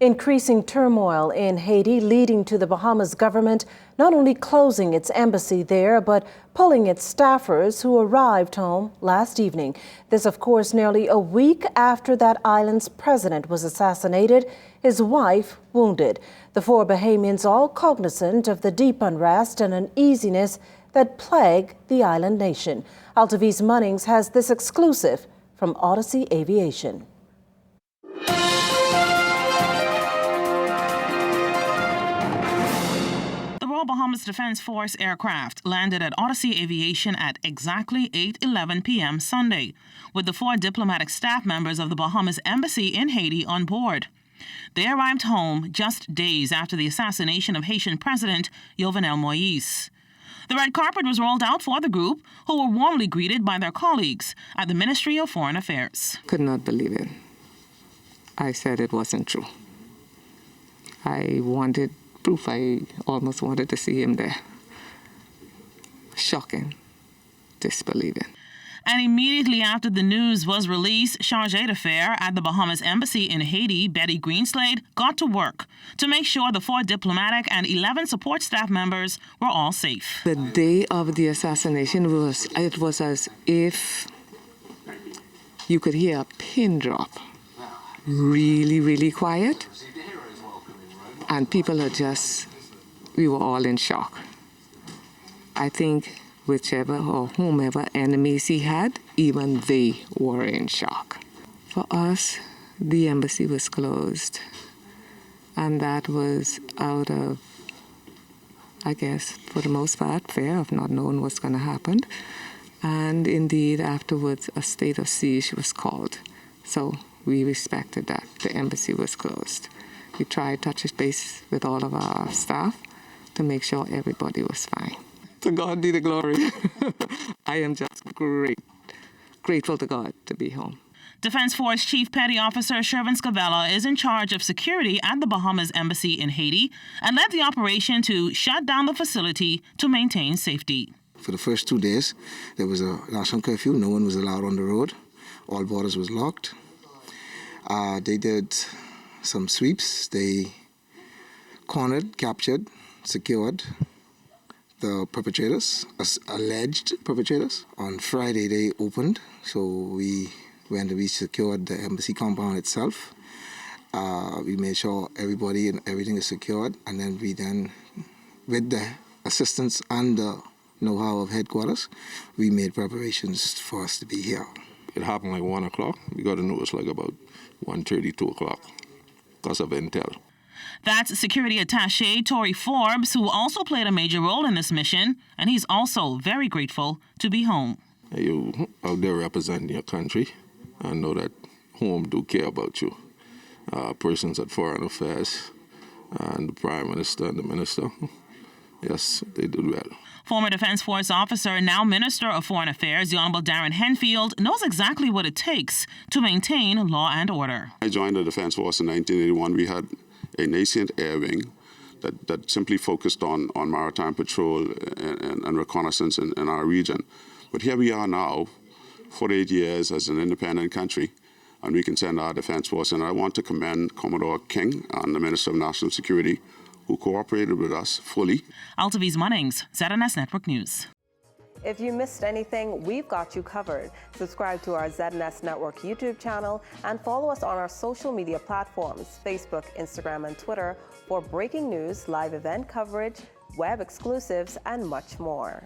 Increasing turmoil in Haiti leading to the Bahamas government not only closing its embassy there, but pulling its staffers who arrived home last evening. This, of course, nearly a week after that island's president was assassinated, his wife wounded. The four Bahamians all cognizant of the deep unrest and uneasiness that plague the island nation. Altaviz Munnings has this exclusive from Odyssey Aviation. Bahamas Defense Force aircraft landed at Odyssey Aviation at exactly 8:11 p.m. Sunday, with the four diplomatic staff members of the Bahamas Embassy in Haiti on board. They arrived home just days after the assassination of Haitian President Jovenel Moïse. The red carpet was rolled out for the group, who were warmly greeted by their colleagues at the Ministry of Foreign Affairs. Could not believe it. I said it wasn't true. I wanted proof. I almost wanted to see him there. Shocking. Disbelieving. And immediately after the news was released, Chargé d'Affaires at the Bahamas Embassy in Haiti, Betty Greenslade, got to work to make sure the four diplomatic and 11 support staff members were all safe. The day of the assassination it was as if you could hear a pin drop. Really, really quiet. And people we were all in shock. I think whichever or whomever enemies he had, even they were in shock. For us, the embassy was closed. And that was out of, I guess, for the most part, fear of not knowing what's going to happen. And indeed, afterwards, a state of siege was called. So we respected that. The embassy was closed. We tried to touch base with all of our staff to make sure everybody was fine. To God be the glory. I am just grateful to God to be home. Defense Force Chief Petty Officer Shervin Scavella is in charge of security at the Bahamas Embassy in Haiti and led the operation to shut down the facility to maintain safety. For the first 2 days, there was a national curfew. No one was allowed on the road. All borders was locked. They did some sweeps. They cornered, captured, secured the perpetrators, alleged perpetrators. On Friday, they opened, so we secured the embassy compound itself. We made sure everybody and everything is secured, and then with the assistance and the know-how of headquarters, we made preparations for us to be here. It happened like 1 o'clock. We got a notice like about 1:30, 2 o'clock. Because of intel. That's security attaché Tory Forbes, who also played a major role in this mission, and he's also very grateful to be home. You out there representing your country and know that home do care about you. Persons at Foreign Affairs and the Prime Minister and the Minister, yes, they did well. Former Defense Force officer, now Minister of Foreign Affairs, the Honorable Darren Henfield, knows exactly what it takes to maintain law and order. I joined the Defense Force in 1981. We had a nascent air wing that simply focused on maritime patrol and reconnaissance in our region. But here we are now, 48 years as an independent country, and we can send our Defense Force. And I want to commend Commodore King and the Minister of National Security, who cooperated with us fully. Altaviz Munnings, ZNS Network News. If you missed anything, we've got you covered. Subscribe to our ZNS Network YouTube channel and follow us on our social media platforms, Facebook, Instagram, and Twitter for breaking news, live event coverage, web exclusives, and much more.